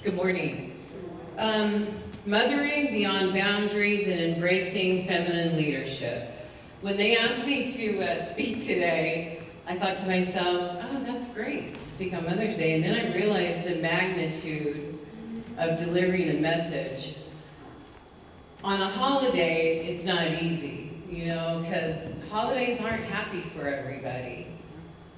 Good morning. Mothering beyond boundaries and embracing feminine leadership. When they asked me to speak today, I thought to myself, oh, that's great to speak on Mother's Day. And then I realized the magnitude of delivering a message. On a holiday, it's not easy, because holidays aren't happy for everybody.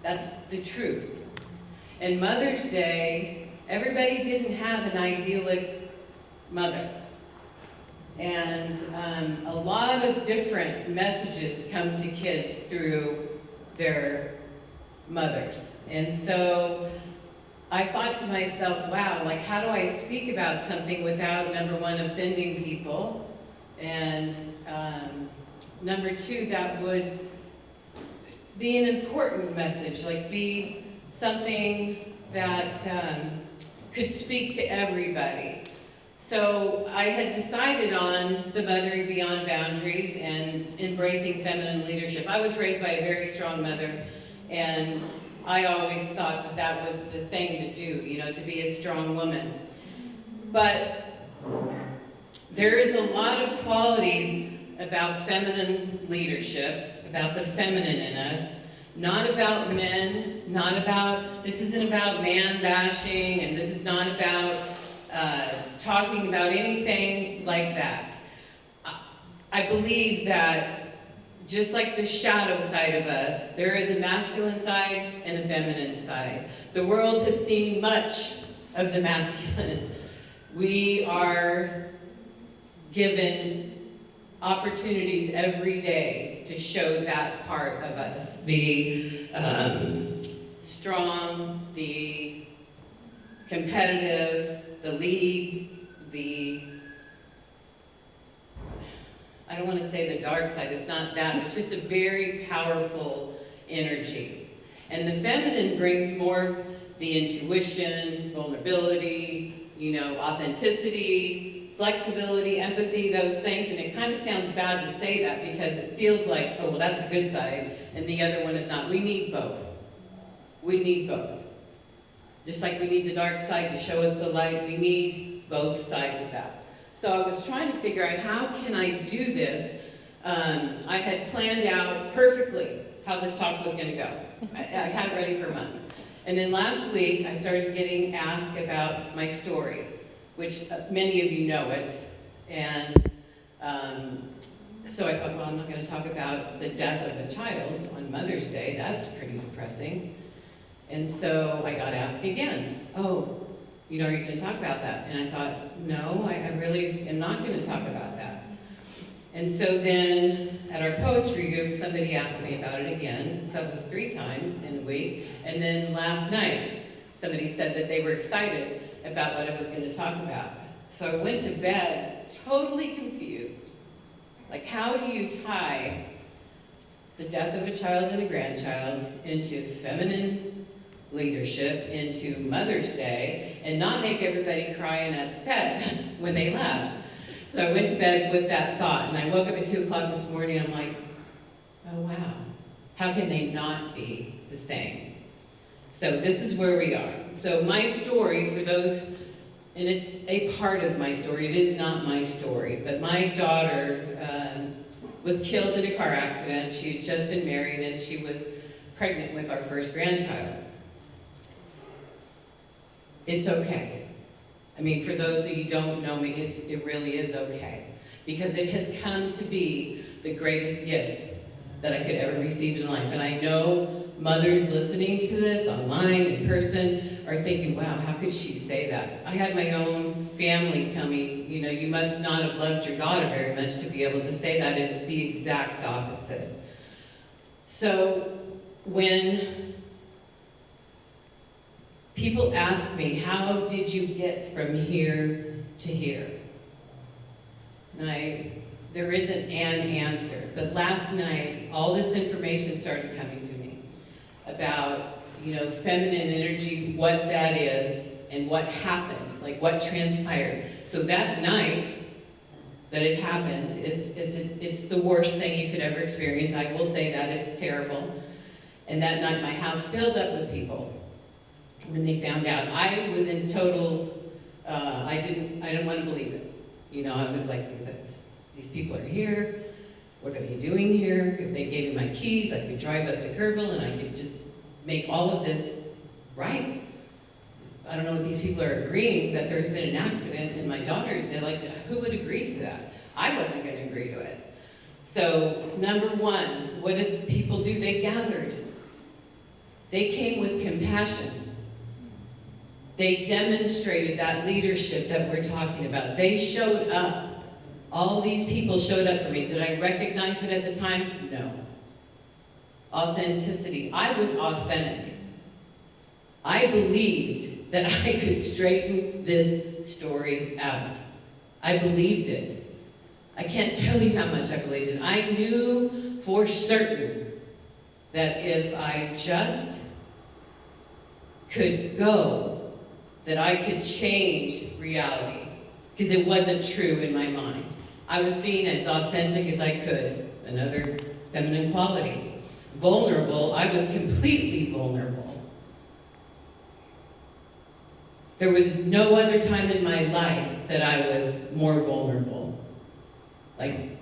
That's the truth. And Mother's Day, everybody didn't have an idyllic mother. And a lot of different messages come to kids through their mothers. And so I thought to myself, wow, how do I speak about something without, number one, offending people? And number two, that would be an important message, be something that could speak to everybody. So I had decided on the Mothering Beyond Boundaries and embracing feminine leadership. I was raised by a very strong mother, and I always thought that that was the thing to do, to be a strong woman. But there is a lot of qualities about feminine leadership, about the feminine in us, not about men, this isn't about man bashing, and this is not about talking about anything like that. I believe that just like the shadow side of us, there is a masculine side and a feminine side. The world has seen much of the masculine. We are given opportunities every day to show that part of us. The strong, the competitive, the lead, I don't want to say the dark side, it's not that, it's just a very powerful energy. And the feminine brings more the intuition, vulnerability, authenticity, flexibility, empathy, those things, and it kind of sounds bad to say that because it feels like, oh, well, that's the good side, and the other one is not. We need both. We need both. Just like we need the dark side to show us the light, we need both sides of that. So I was trying to figure out, how can I do this? I had planned out perfectly how this talk was going to go. I've had it ready for a month. And then last week, I started getting asked about my story, which many of you know it. And so I thought, well, I'm not going to talk about the death of a child on Mother's Day. That's pretty depressing. And so I got asked again, oh, are you going to talk about that? And I thought, no, I really am not going to talk about that. And so then at our poetry group, somebody asked me about it again. So it was 3 times in a week. And then last night, somebody said that they were excited about what I was going to talk about. So I went to bed totally confused. How do you tie the death of a child and a grandchild into feminine leadership, into Mother's Day, and not make everybody cry and upset when they left? So I went to bed with that thought, and I woke up at 2 o'clock this morning, and I'm like, oh wow, how can they not be the same? So this is where we are. So my story, for those, and it's a part of my story, it is not my story, but my daughter was killed in a car accident. She had just been married, and she was pregnant with our first grandchild. It's okay. For those of you who don't know me, it really is okay. Because it has come to be the greatest gift that I could ever receive in life. And I know mothers listening to this online, in person, are thinking, wow, how could she say that? I had my own family tell me, you must not have loved your daughter very much to be able to say that. It's the exact opposite. So when people ask me, how did you get from here to here? And there isn't an answer, but last night, all this information started coming to me about, feminine energy, what that is, and what happened, what transpired. So that night that it happened, it's the worst thing you could ever experience. I will say that, it's terrible. And that night, my house filled up with people when they found out. I was in total I didn't want to believe it. You know, I was like, these people are here. What are they doing here? If they gave me my keys, I could drive up to Kerrville and I could just make all of this right. I don't know if these people are agreeing that there's been an accident and my daughter's dead. Like, who would agree to that? I wasn't going to agree to it. So, number one, what did people do? They gathered. They came with compassion. They demonstrated that leadership that we're talking about. They showed up. All these people showed up for me. Did I recognize it at the time? No. Authenticity. I was authentic. I believed that I could straighten this story out. I believed it. I can't tell you how much I believed it. I knew for certain that if I just could go, that I could change reality, because it wasn't true in my mind. I was being as authentic as I could, another feminine quality. Vulnerable, I was completely vulnerable. There was no other time in my life that I was more vulnerable. Like,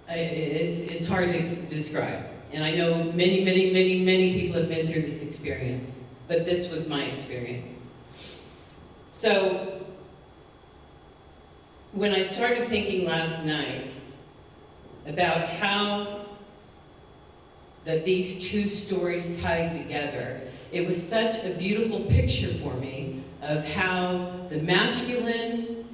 it's hard to describe. And I know many, many, many, many people have been through this experience, but this was my experience. So, when I started thinking last night about how that these two stories tied together, it was such a beautiful picture for me of how the masculine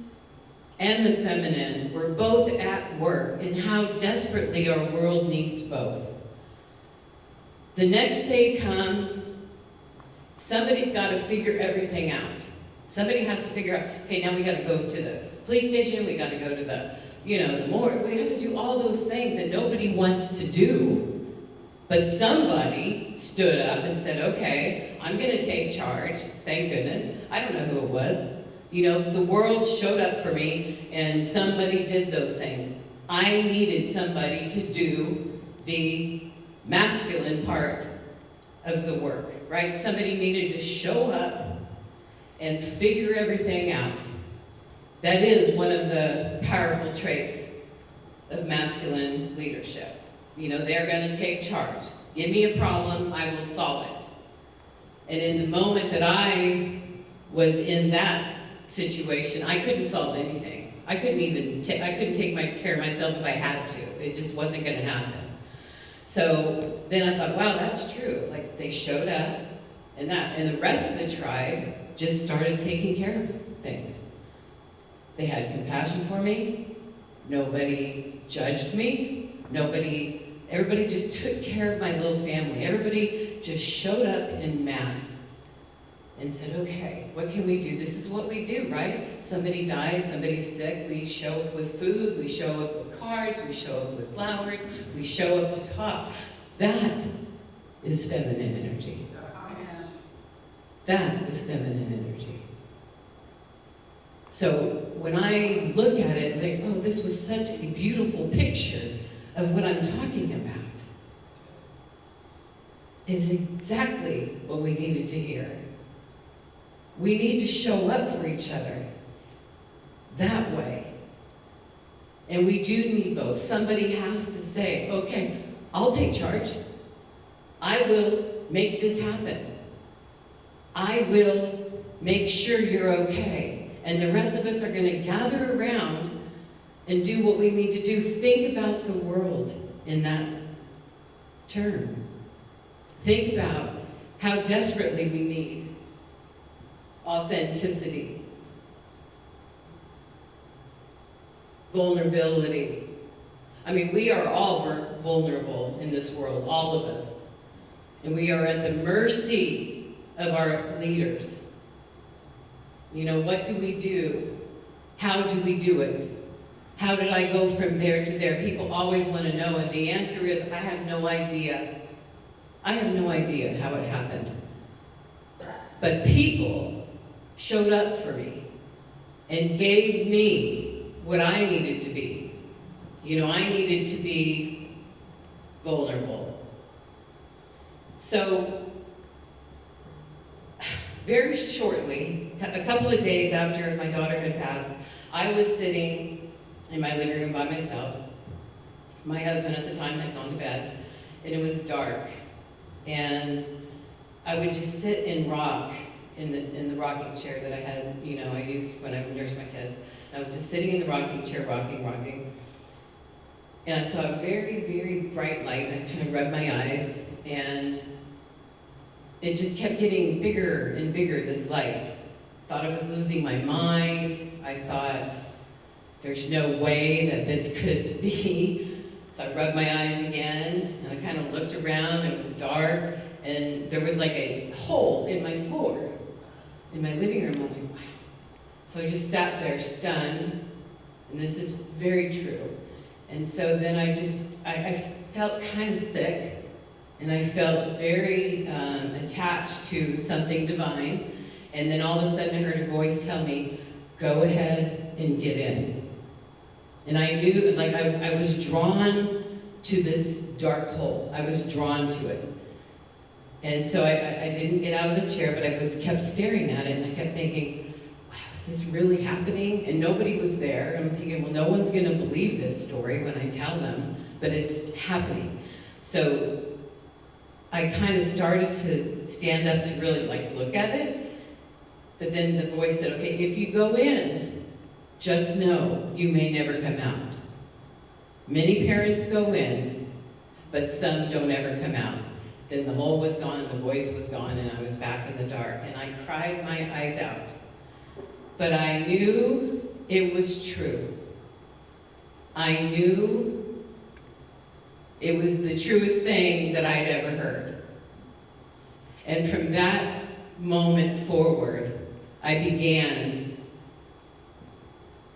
and the feminine were both at work and how desperately our world needs both. The next day comes, somebody's got to figure everything out. Somebody has to figure out, okay, now we got to go to the police station, we got to go to the, the morgue. We have to do all those things that nobody wants to do. But somebody stood up and said, okay, I'm going to take charge. Thank goodness. I don't know who it was. The world showed up for me, and somebody did those things. I needed somebody to do the masculine part of the work, right? Somebody needed to show up and figure everything out. That is one of the powerful traits of masculine leadership. They're going to take charge. Give me a problem, I will solve it. And in the moment that I was in that situation, I couldn't solve anything. I couldn't take care of myself if I had to. It just wasn't going to happen. So then I thought, wow, that's true. Like, they showed up, and the rest of the tribe just started taking care of things. They had compassion for me. Nobody judged me. Everybody just took care of my little family. Everybody just showed up en masse and said, okay, what can we do? This is what we do, right? Somebody dies, somebody's sick, we show up with food, we show up with cards, we show up with flowers, we show up to talk. That is feminine energy. That is feminine energy. So when I look at it, I think, oh, this was such a beautiful picture of what I'm talking about. It is exactly what we needed to hear. We need to show up for each other that way. And we do need both. Somebody has to say, okay, I'll take charge. I will make this happen. I will make sure you're okay. And the rest of us are going to gather around and do what we need to do. Think about the world in that term. Think about how desperately we need authenticity, vulnerability. I mean, we are all vulnerable in this world, all of us. And we are at the mercy of our leaders. What do we do? How do we do it? How did I go from there to there? People always want to know, and the answer is, I have no idea. I have no idea how it happened. But people showed up for me and gave me what I needed to be. I needed to be vulnerable. So, very shortly, a couple of days after my daughter had passed, I was sitting in my living room by myself. My husband at the time had gone to bed, and it was dark. And I would just sit and rock in the rocking chair that I had, I used when I would nurse my kids. And I was just sitting in the rocking chair, rocking. And I saw a very, very bright light, and I kind of rubbed my eyes, and it just kept getting bigger and bigger, this light. Thought I was losing my mind. I thought, there's no way that this could be. So I rubbed my eyes again, and I kind of looked around. It was dark, and there was like a hole in my floor, in my living room. I'm like, wow. So I just sat there stunned, and this is very true. And so then I felt kind of sick, and I felt very attached to something divine. And then all of a sudden I heard a voice tell me, go ahead and get in. And I knew, like, I was drawn to this dark hole. I was drawn to it. And so I didn't get out of the chair, but I kept staring at it, and I kept thinking, wow, is this really happening? And nobody was there. And I'm thinking, well, no one's gonna believe this story when I tell them, but it's happening. So I kind of started to stand up to really look at it. But then the voice said, okay, if you go in, just know you may never come out. Many parents go in, but some don't ever come out. Then the hole was gone, the voice was gone, and I was back in the dark. And I cried my eyes out. But I knew it was true. I knew it was the truest thing that I'd ever heard. And from that moment forward, I began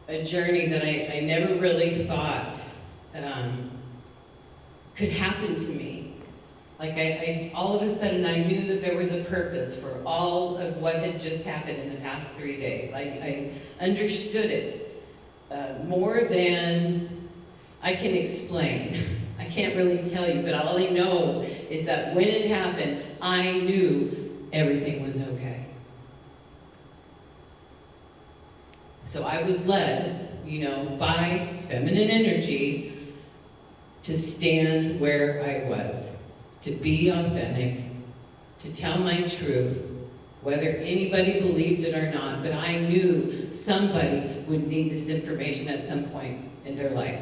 a journey that I never really thought could happen to me. Like I all of a sudden I knew that there was a purpose for all of what had just happened in the past 3 days. I understood it more than I can explain. I can't really tell you, but all I know is that when it happened, I knew everything was okay. So I was led, by feminine energy to stand where I was, to be authentic, to tell my truth, whether anybody believed it or not, but I knew somebody would need this information at some point in their life.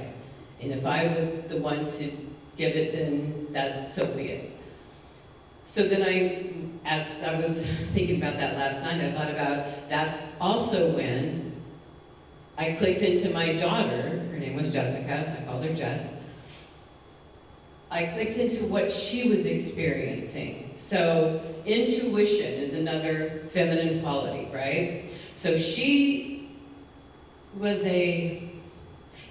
And if I was the one to give it, then so be it. So then as I was thinking about that last night, I thought about that's also when I clicked into my daughter. Her name was Jessica. I called her Jess. I clicked into what she was experiencing. So intuition is another feminine quality, right? So she was a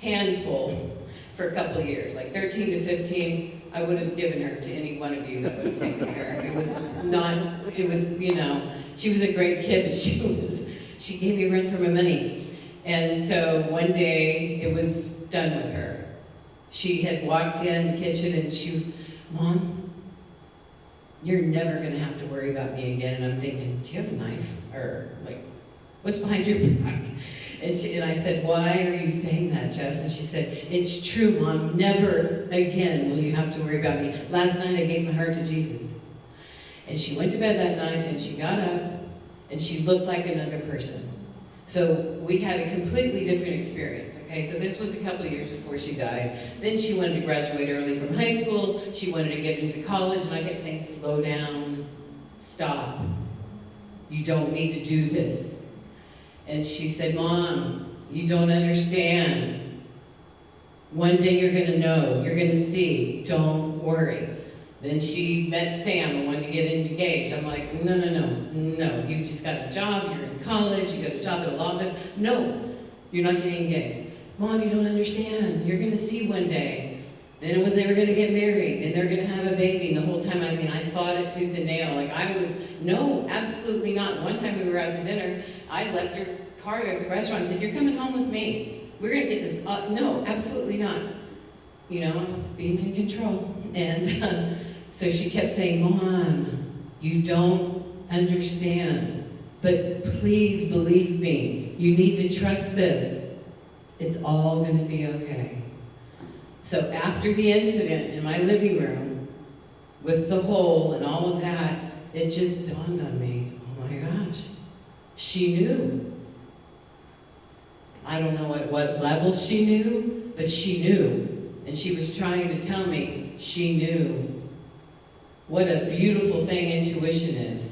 handful for a couple of years, like 13 to 15. I would have given her to any one of you that would have taken her. She was a great kid, but she gave me a run for my money. And so one day it was done with her. She had walked in the kitchen and Mom, you're never gonna have to worry about me again. And I'm thinking, do you have a knife? Or what's behind your back? And I said, why are you saying that, Jess? And she said, it's true, Mom, never again will you have to worry about me. Last night I gave my heart to Jesus. And she went to bed that night and she got up and she looked like another person. So we had a completely different experience, okay? So this was a couple of years before she died. Then she wanted to graduate early from high school. She wanted to get into college, and I kept saying, slow down, stop. You don't need to do this. And she said, Mom, you don't understand. One day you're gonna know, you're gonna see, don't worry. Then she met Sam and wanted to get engaged. I'm like, no, you just got a job, you're in college, you got a job at a law office. No, you're not getting engaged. Mom, you don't understand. You're gonna see one day. Then it was they were gonna get married, and they're gonna have a baby, and the whole time, I fought it tooth and nail. No, absolutely not. One time we were out to dinner, I left her car at the restaurant and said, you're coming home with me. We're gonna get this, no, absolutely not. I was being in control. And so she kept saying, Mom, you don't understand. But please believe me, you need to trust this. It's all going to be okay. So after the incident in my living room, with the hole and all of that, it just dawned on me, oh my gosh, she knew. I don't know at what level she knew, but she knew. And she was trying to tell me she knew. What a beautiful thing intuition is.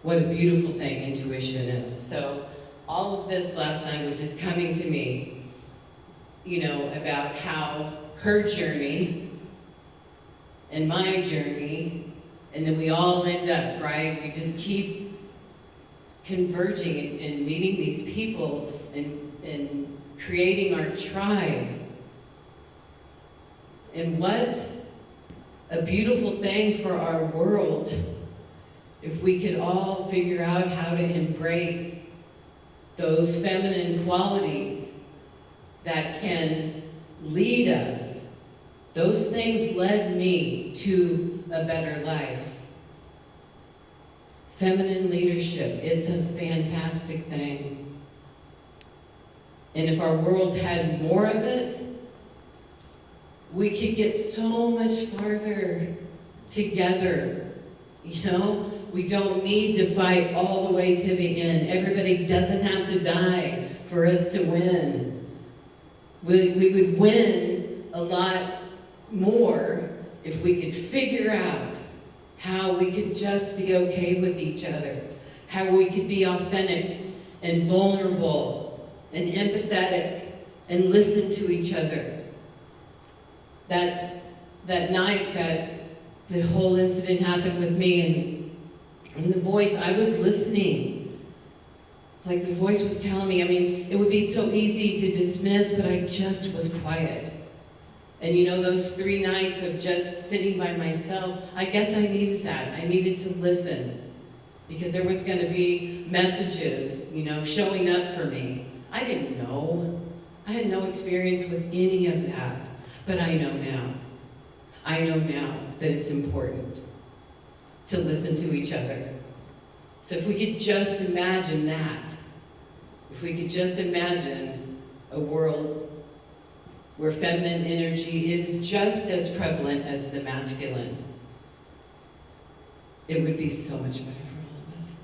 What a beautiful thing intuition is. So all of this last night was just coming to me, about how her journey and my journey, and then we all end up, right? We just keep converging and meeting these people and creating our tribe. And what a beautiful thing for our world if we could all figure out how to embrace those feminine qualities that can lead us. Those things led me to a better life. Feminine leadership, it's a fantastic thing. And if our world had more of it, we could get so much farther together. We don't need to fight all the way to the end. Everybody doesn't have to die for us to win. We would win a lot more if we could figure out how we could just be okay with each other, how we could be authentic and vulnerable and empathetic and listen to each other. That night that the whole incident happened with me, and the voice, I was listening. Like the voice was telling me, it would be so easy to dismiss, but I just was quiet. And those 3 nights of just sitting by myself, I guess I needed that. I needed to listen. Because there was going to be messages, showing up for me. I didn't know. I had no experience with any of that. But I know now. I know now that it's important to listen to each other. So if we could just imagine that, if we could just imagine a world where feminine energy is just as prevalent as the masculine, it would be so much better for all of us.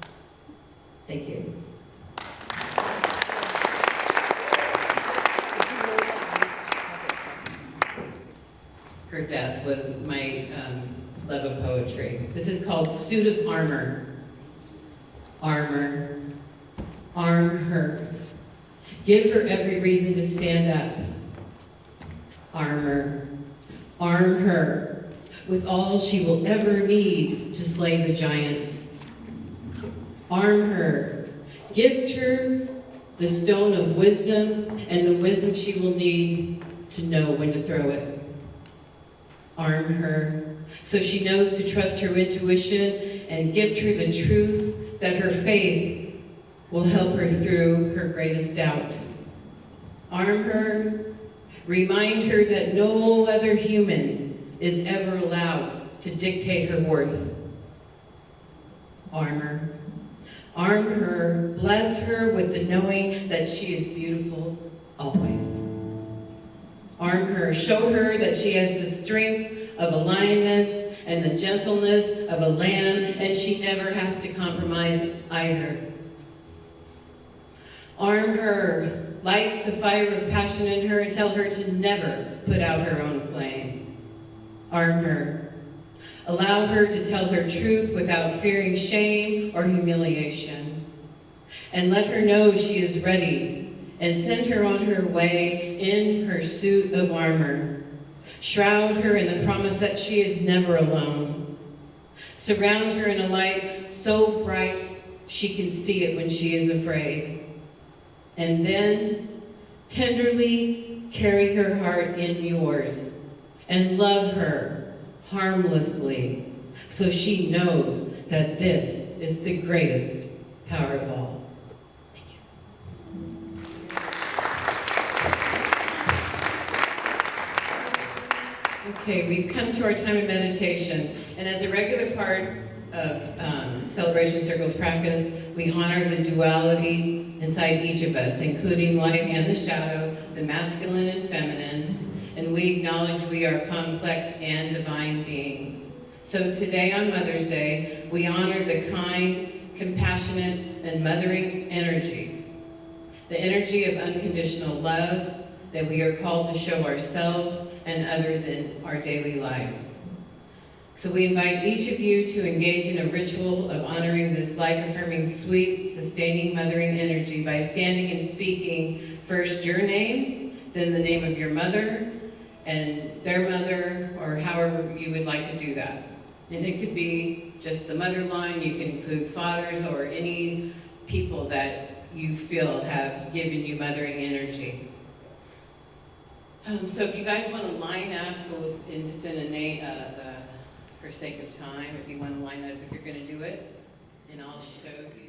Thank you. Her death was my love of poetry. This is called Suit of Armor. Armor. Arm her. Give her every reason to stand up. Armor. Arm her with all she will ever need to slay the giants. Arm her. Gift her the stone of wisdom and the wisdom she will need to know when to throw it. Arm her so she knows to trust her intuition and gift her the truth that her faith will help her through her greatest doubt. Arm her, remind her that no other human is ever allowed to dictate her worth. Arm her. Arm her, bless her with the knowing that she is beautiful always. Arm her, show her that she has the strength of a lioness and the gentleness of a lamb, and she never has to compromise either. Arm her, light the fire of passion in her and tell her to never put out her own flame. Arm her. Allow her to tell her truth without fearing shame or humiliation. And let her know she is ready, and send her on her way in her suit of armor. Shroud her in the promise that she is never alone. Surround her in a light so bright she can see it when she is afraid. And then tenderly carry her heart in yours and love her harmlessly so she knows that this is the greatest power of all. Okay, we've come to our time of meditation, and as a regular part of Celebration Circles practice, we honor the duality inside each of us, including light and the shadow, the masculine and feminine, and we acknowledge we are complex and divine beings. So today on Mother's Day, we honor the kind, compassionate, and mothering energy, the energy of unconditional love that we are called to show ourselves and others in our daily lives. So we invite each of you to engage in a ritual of honoring this life-affirming, sweet, sustaining, mothering energy by standing and speaking first your name, then the name of your mother, and their mother, or however you would like to do that. And it could be just the mother line, you can include fathers or any people that you feel have given you mothering energy. So if you guys want to line up, so it's in just in a for sake of time, if you want to line up, if you're going to do it, and I'll show you.